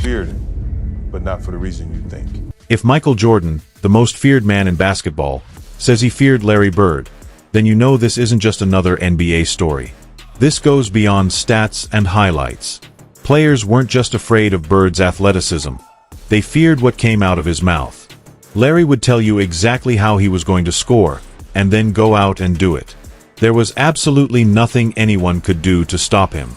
feared him, but not for the reason you think. If Michael Jordan, the most feared man in basketball, says he feared Larry Bird, then you know this isn't just another NBA story. This goes beyond stats and highlights. Players weren't just afraid of Bird's athleticism. They feared what came out of his mouth. Larry would tell you exactly how he was going to score, and then go out and do it. There was absolutely nothing anyone could do to stop him.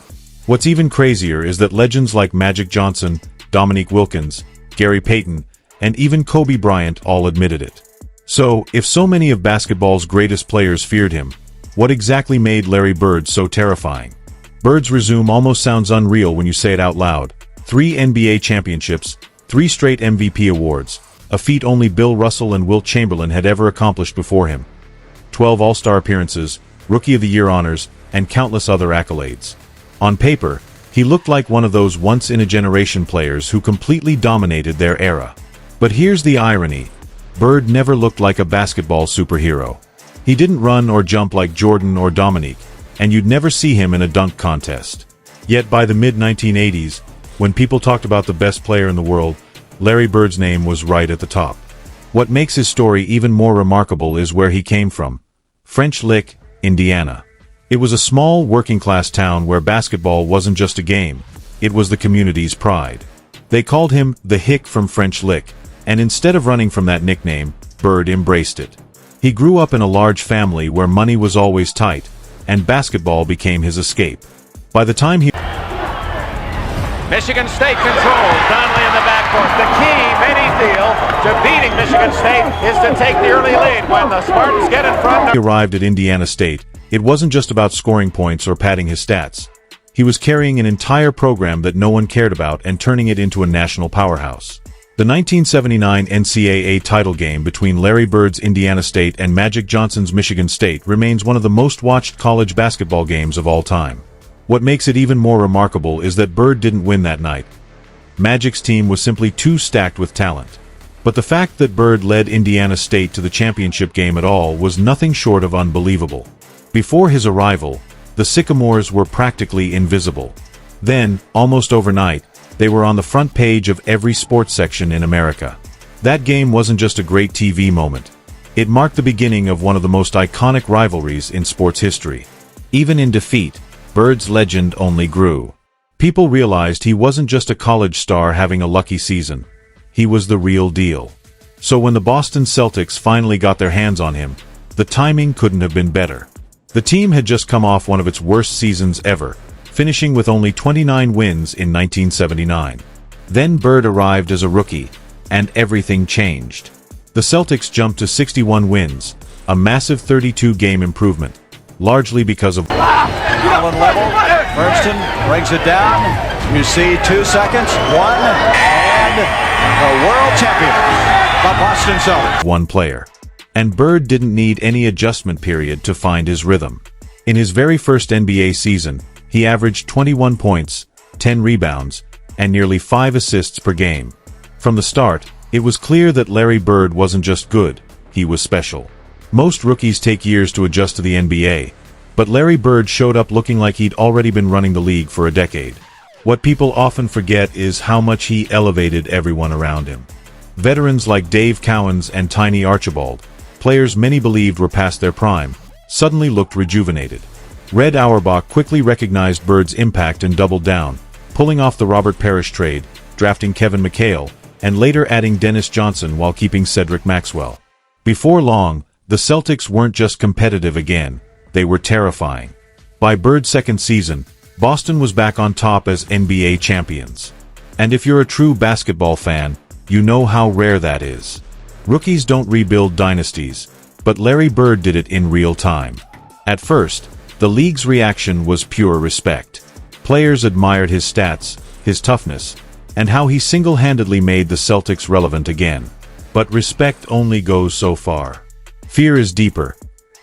What's even crazier is that legends like Magic Johnson, Dominique Wilkins, Gary Payton, and even Kobe Bryant all admitted it. So, if so many of basketball's greatest players feared him, what exactly made Larry Bird so terrifying? Bird's resume almost sounds unreal when you say it out loud. 3 NBA championships, 3 straight MVP awards, a feat only Bill Russell and Wilt Chamberlain had ever accomplished before him. 12 All-Star appearances, Rookie of the Year honors, and countless other accolades. On paper, he looked like one of those once-in-a-generation players who completely dominated their era. But here's the irony. Bird never looked like a basketball superhero. He didn't run or jump like Jordan or Dominique, and you'd never see him in a dunk contest. Yet by the mid-1980s, when people talked about the best player in the world, Larry Bird's name was right at the top. What makes his story even more remarkable is where he came from. French Lick, Indiana. It was a small, working-class town where basketball wasn't just a game, it was the community's pride. They called him the Hick from French Lick, and instead of running from that nickname, Bird embraced it. He grew up in a large family where money was always tight, and basketball became his escape. By the time he... Michigan State controls. Donnelly in the backcourt. The key, many feel, to beating Michigan State is to take the early lead. When the Spartans get in front... He arrived at Indiana State, it wasn't just about scoring points or padding his stats. He was carrying an entire program that no one cared about and turning it into a national powerhouse. The 1979 NCAA title game between Larry Bird's Indiana State and Magic Johnson's Michigan State remains one of the most watched college basketball games of all time. What makes it even more remarkable is that Bird didn't win that night. Magic's team was simply too stacked with talent. But the fact that Bird led Indiana State to the championship game at all was nothing short of unbelievable. Before his arrival, the Sycamores were practically invisible. Then, almost overnight, they were on the front page of every sports section in America. That game wasn't just a great TV moment. It marked the beginning of one of the most iconic rivalries in sports history. Even in defeat, Bird's legend only grew. People realized he wasn't just a college star having a lucky season. He was the real deal. So when the Boston Celtics finally got their hands on him, the timing couldn't have been better. The team had just come off one of its worst seasons ever, finishing with only 29 wins in 1979. Then Bird arrived as a rookie, and everything changed. The Celtics jumped to 61 wins, a massive 32-game improvement, largely because of... Allen level, Bergson brings it down, you see 2 seconds, 1, and the world champions, the Boston Celtics. One player. And Bird didn't need any adjustment period to find his rhythm. In his very first NBA season, he averaged 21 points, 10 rebounds, and nearly 5 assists per game. From the start, it was clear that Larry Bird wasn't just good, he was special. Most rookies take years to adjust to the NBA, but Larry Bird showed up looking like he'd already been running the league for a decade. What people often forget is how much he elevated everyone around him. Veterans like Dave Cowens and Tiny Archibald, players many believed were past their prime, suddenly looked rejuvenated. Red Auerbach quickly recognized Bird's impact and doubled down, pulling off the Robert Parrish trade, drafting Kevin McHale, and later adding Dennis Johnson while keeping Cedric Maxwell. Before long, the Celtics weren't just competitive again, they were terrifying. By Bird's second season, Boston was back on top as NBA champions. And if you're a true basketball fan, you know how rare that is. Rookies don't rebuild dynasties, but Larry Bird did it in real time. At first, the league's reaction was pure respect. Players admired his stats, his toughness, and how he single-handedly made the Celtics relevant again. But respect only goes so far. Fear is deeper.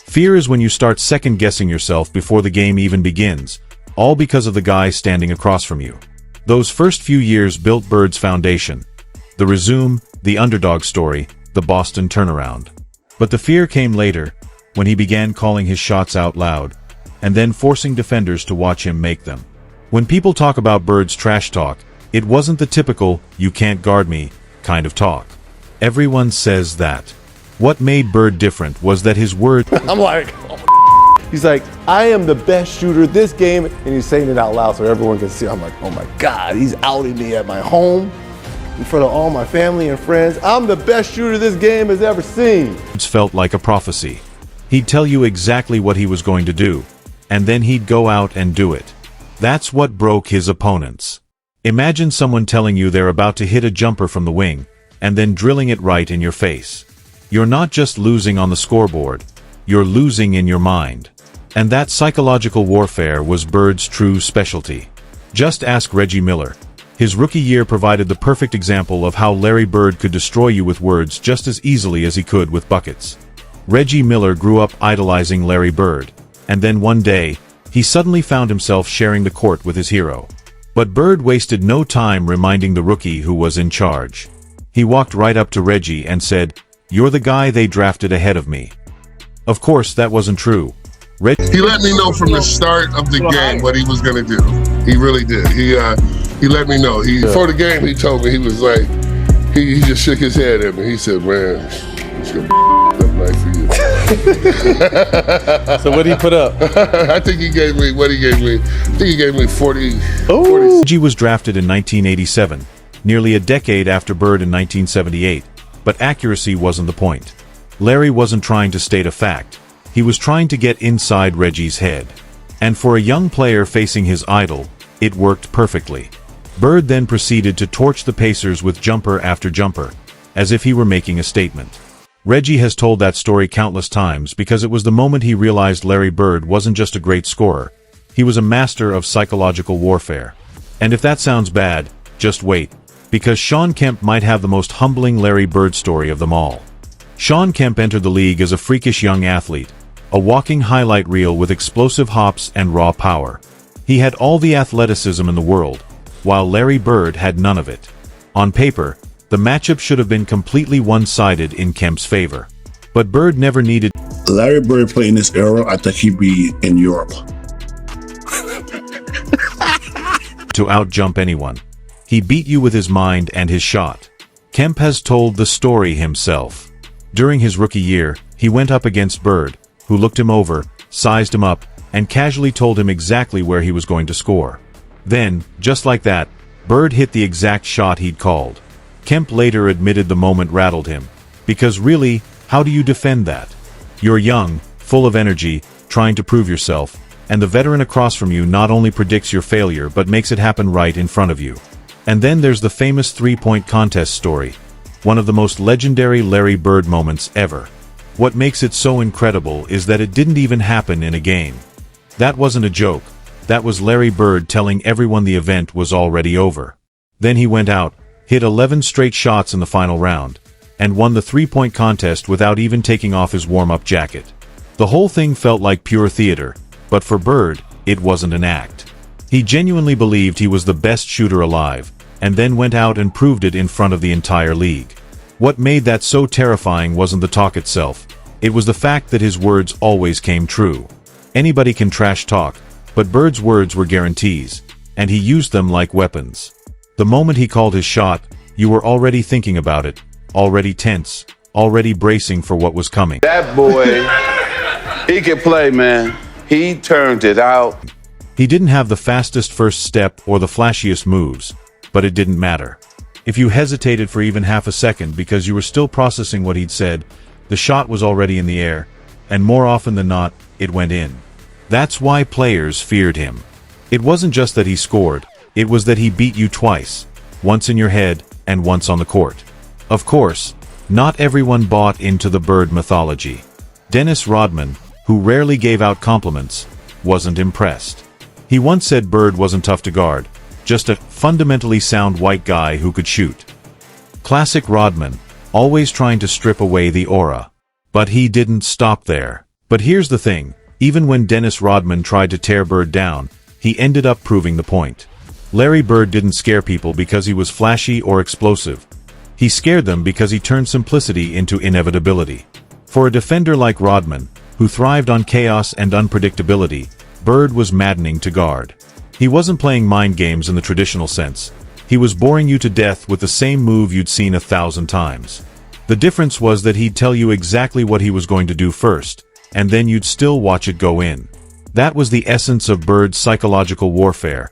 Fear is when you start second-guessing yourself before the game even begins, all because of the guy standing across from you. Those first few years built Bird's foundation. The resume, the underdog story, the Boston turnaround. But the fear came later, when he began calling his shots out loud, and then forcing defenders to watch him make them. When people talk about Bird's trash talk, It wasn't the typical, "you can't guard me" kind of talk. Everyone says that. What made Bird different was that his words I'm like, he's like, I am the best shooter this game, and he's saying it out loud so everyone can see. I'm like, oh my God, he's outing me at my home in front of all my family and friends. I'm the best shooter this game has ever seen. felt like a prophecy. He'd tell you exactly what he was going to do, and then he'd go out and do it. That's what broke his opponents. Imagine someone telling you they're about to hit a jumper from the wing, and then drilling it right in your face. You're not just losing on the scoreboard, you're losing in your mind. And that psychological warfare was Bird's true specialty. Just ask Reggie Miller. His rookie year provided the perfect example of how Larry Bird could destroy you with words just as easily as he could with buckets. Reggie Miller grew up idolizing Larry Bird, and then one day, he suddenly found himself sharing the court with his hero. But Bird wasted no time reminding the rookie who was in charge. He walked right up to Reggie and said, "You're the guy they drafted ahead of me." Of course, that wasn't true. He let me know from the start of the game what he was going to do. He really did. He let me know. Before the game, he told me, he was like, he just shook his head at me. He said, "Man, it's going to be up night for you." So what did he put up? I think he gave me, what he gave me, I think he gave me 40. Reggie was drafted in 1987, nearly a decade after Bird in 1978, but accuracy wasn't the point. Larry wasn't trying to state a fact. He was trying to get inside Reggie's head. And for a young player facing his idol, it worked perfectly. Bird then proceeded to torch the Pacers with jumper after jumper, as if he were making a statement. Reggie has told that story countless times because it was the moment he realized Larry Bird wasn't just a great scorer, he was a master of psychological warfare. And if that sounds bad, just wait, because Shawn Kemp might have the most humbling Larry Bird story of them all. Shawn Kemp entered the league as a freakish young athlete, a walking highlight reel with explosive hops and raw power. He had all the athleticism in the world, while Larry Bird had none of it. On paper, the matchup should have been completely one-sided in Kemp's favor. But Bird never needed Larry Bird played in this era. I think he'd be in Europe. to out-jump anyone. He beat you with his mind and his shot. Kemp has told the story himself. During his rookie year, he went up against Bird, who looked him over, sized him up, and casually told him exactly where he was going to score. Then, just like that, Bird hit the exact shot he'd called. Kemp later admitted the moment rattled him. Because really, how do you defend that? You're young, full of energy, trying to prove yourself, and the veteran across from you not only predicts your failure but makes it happen right in front of you. And then there's the famous three-point contest story, one of the most legendary Larry Bird moments ever. What makes it so incredible is that it didn't even happen in a game. That wasn't a joke. That was Larry Bird telling everyone the event was already over. Then he went out, hit 11 straight shots in the final round, and won the three-point contest without even taking off his warm-up jacket. The whole thing felt like pure theater, but for Bird, it wasn't an act. He genuinely believed he was the best shooter alive, and then went out and proved it in front of the entire league. What made that so terrifying wasn't the talk itself. It was the fact that his words always came true. Anybody can trash talk, but Bird's words were guarantees, and he used them like weapons. The moment he called his shot, you were already thinking about it, already tense, already bracing for what was coming. That boy, he can play, man. He turned it out. He didn't have the fastest first step or the flashiest moves, but it didn't matter. If you hesitated for even half a second because you were still processing what he'd said, the shot was already in the air, and more often than not, it went in. That's why players feared him. It wasn't just that he scored, it was that he beat you twice, once in your head and once on the court. Of course, not everyone bought into the Bird mythology. Dennis Rodman, who rarely gave out compliments, wasn't impressed. He once said Bird wasn't tough to guard, just a fundamentally sound white guy who could shoot. Classic Rodman, always trying to strip away the aura. But he didn't stop there. But here's the thing, even when Dennis Rodman tried to tear Bird down, he ended up proving the point. Larry Bird didn't scare people because he was flashy or explosive. He scared them because he turned simplicity into inevitability. For a defender like Rodman, who thrived on chaos and unpredictability, Bird was maddening to guard. He wasn't playing mind games in the traditional sense. He was boring you to death with the same move you'd seen 1,000 times. The difference was that he'd tell you exactly what he was going to do first, and then you'd still watch it go in. That was the essence of Bird's psychological warfare.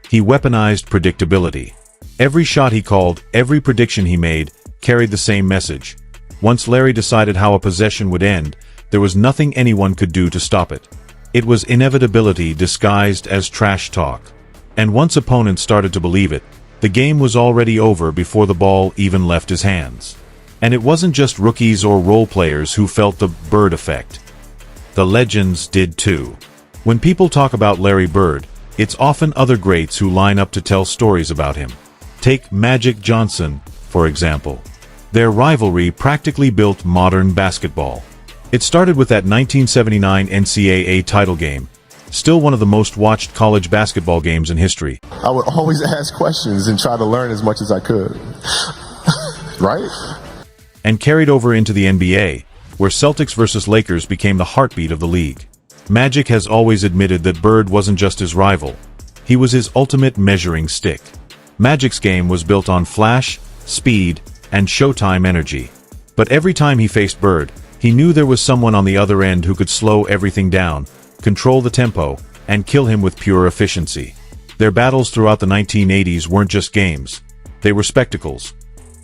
He weaponized predictability. Every shot he called, every prediction he made, carried the same message. Once Larry decided how a possession would end, there was nothing anyone could do to stop it. It was inevitability disguised as trash talk. And once opponents started to believe it, the game was already over before the ball even left his hands. And it wasn't just rookies or role players who felt the Bird effect. The legends did too. When people talk about Larry Bird, it's often other greats who line up to tell stories about him. Take Magic Johnson, for example. Their rivalry practically built modern basketball. It started with that 1979 NCAA title game, still one of the most watched college basketball games in history. I would always ask questions and try to learn as much as I could. Right? And carried over into the NBA, where Celtics versus Lakers became the heartbeat of the league. Magic has always admitted that Bird wasn't just his rival. He was his ultimate measuring stick. Magic's game was built on flash, speed, and showtime energy. But every time he faced Bird, he knew there was someone on the other end who could slow everything down, control the tempo, and kill him with pure efficiency. Their battles throughout the 1980s weren't just games. They were spectacles.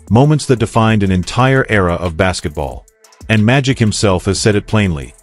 Moments that defined an entire era of basketball. And Magic himself has said it plainly.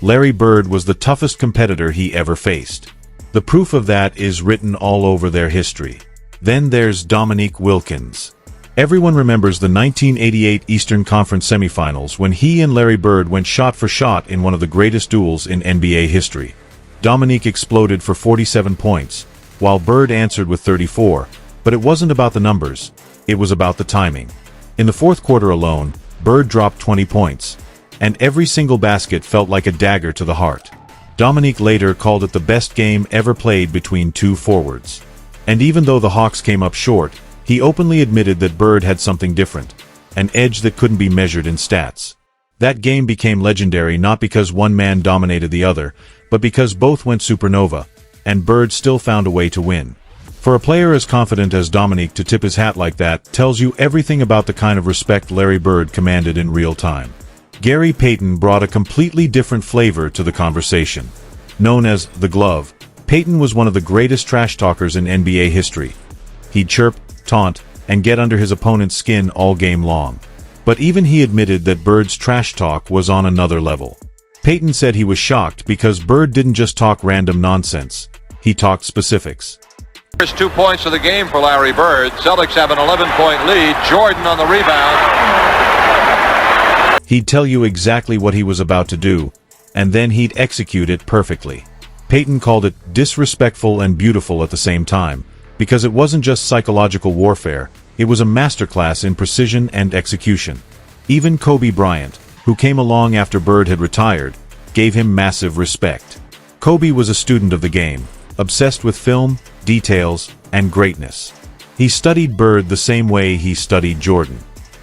Larry Bird was the toughest competitor he ever faced. The proof of that is written all over their history. Then there's Dominique Wilkins. Everyone remembers the 1988 Eastern Conference semifinals when he and Larry Bird went shot for shot in one of the greatest duels in NBA history. Dominique exploded for 47 points, while Bird answered with 34, but it wasn't about the numbers, it was about the timing. In the fourth quarter alone, Bird dropped 20 points, and every single basket felt like a dagger to the heart. Dominique later called it the best game ever played between two forwards. And even though the Hawks came up short, he openly admitted that Bird had something different, an edge that couldn't be measured in stats. That game became legendary not because one man dominated the other, but because both went supernova, and Bird still found a way to win. For a player as confident as Dominique to tip his hat like that tells you everything about the kind of respect Larry Bird commanded in real time. Gary Payton brought a completely different flavor to the conversation. Known as the Glove, Payton was one of the greatest trash talkers in NBA history. He'd chirp, taunt, and get under his opponent's skin all game long. But even he admitted that Bird's trash talk was on another level. Payton said he was shocked because Bird didn't just talk random nonsense. He talked specifics. First 2 points of the game for Larry Bird. Celtics have an 11-point lead. Jordan on the rebound. He'd tell you exactly what he was about to do, and then he'd execute it perfectly. Payton called it disrespectful and beautiful at the same time, because it wasn't just psychological warfare, it was a masterclass in precision and execution. Even Kobe Bryant, who came along after Bird had retired, gave him massive respect. Kobe was a student of the game, obsessed with film, details, and greatness. He studied Bird the same way he studied Jordan.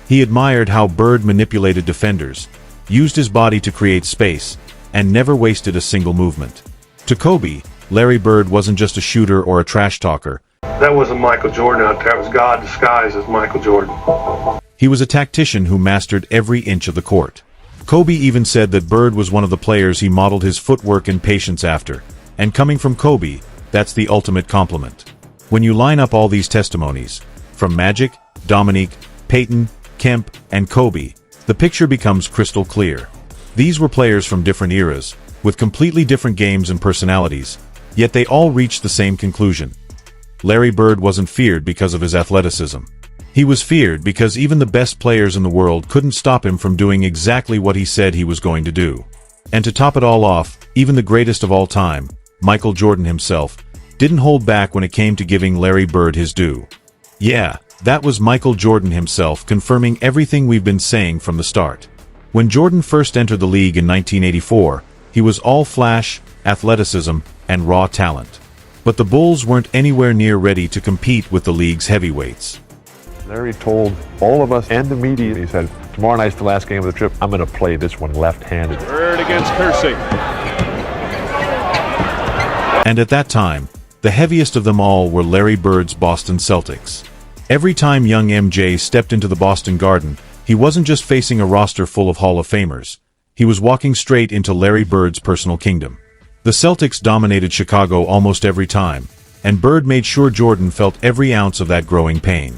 He admired how Bird manipulated defenders, used his body to create space, and never wasted a single movement. To Kobe, Larry Bird wasn't just a shooter or a trash talker. That wasn't Michael Jordan out there. It was God disguised as Michael Jordan. He was a tactician who mastered every inch of the court. Kobe even said that Bird was one of the players he modeled his footwork and patience after. And coming from Kobe, that's the ultimate compliment. When you line up all these testimonies, from Magic, Dominique, Payton, Kemp, and Kobe, the picture becomes crystal clear. These were players from different eras, with completely different games and personalities, yet they all reached the same conclusion. Larry Bird wasn't feared because of his athleticism. He was feared because even the best players in the world couldn't stop him from doing exactly what he said he was going to do. And to top it all off, even the greatest of all time, Michael Jordan himself, didn't hold back when it came to giving Larry Bird his due. Yeah, that was Michael Jordan himself confirming everything we've been saying from the start. When Jordan first entered the league in 1984, he was all flash, athleticism, and raw talent. But the Bulls weren't anywhere near ready to compete with the league's heavyweights. Larry told all of us and the media, he said, tomorrow night's the last game of the trip, I'm going to play this one left-handed. Bird against Kersey. And at that time, the heaviest of them all were Larry Bird's Boston Celtics. Every time young MJ stepped into the Boston Garden, he wasn't just facing a roster full of Hall of Famers. He was walking straight into Larry Bird's personal kingdom. The Celtics dominated Chicago almost every time, and Bird made sure Jordan felt every ounce of that growing pain.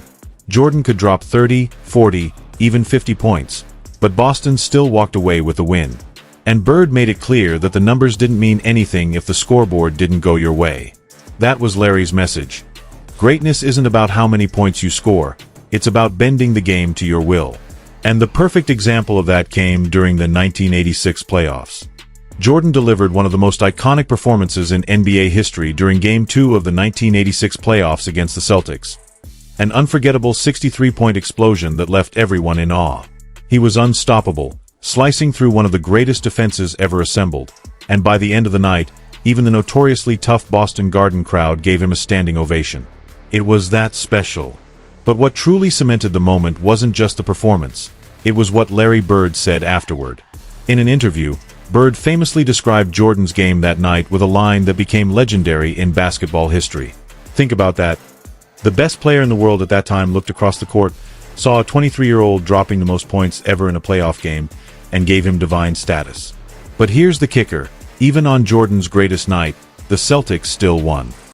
Jordan could drop 30, 40, even 50 points, but Boston still walked away with the win. And Bird made it clear that the numbers didn't mean anything if the scoreboard didn't go your way. That was Larry's message. Greatness isn't about how many points you score, it's about bending the game to your will. And the perfect example of that came during the 1986 playoffs. Jordan delivered one of the most iconic performances in NBA history during Game 2 of the 1986 playoffs against the Celtics. An unforgettable 63-point explosion that left everyone in awe. He was unstoppable, slicing through one of the greatest defenses ever assembled, and by the end of the night, even the notoriously tough Boston Garden crowd gave him a standing ovation. It was that special. But what truly cemented the moment wasn't just the performance. It was what Larry Bird said afterward. In an interview, Bird famously described Jordan's game that night with a line that became legendary in basketball history. Think about that. The best player in the world at that time looked across the court, saw a 23-year-old dropping the most points ever in a playoff game, and gave him divine status. But here's the kicker. Even on Jordan's greatest night, the Celtics still won.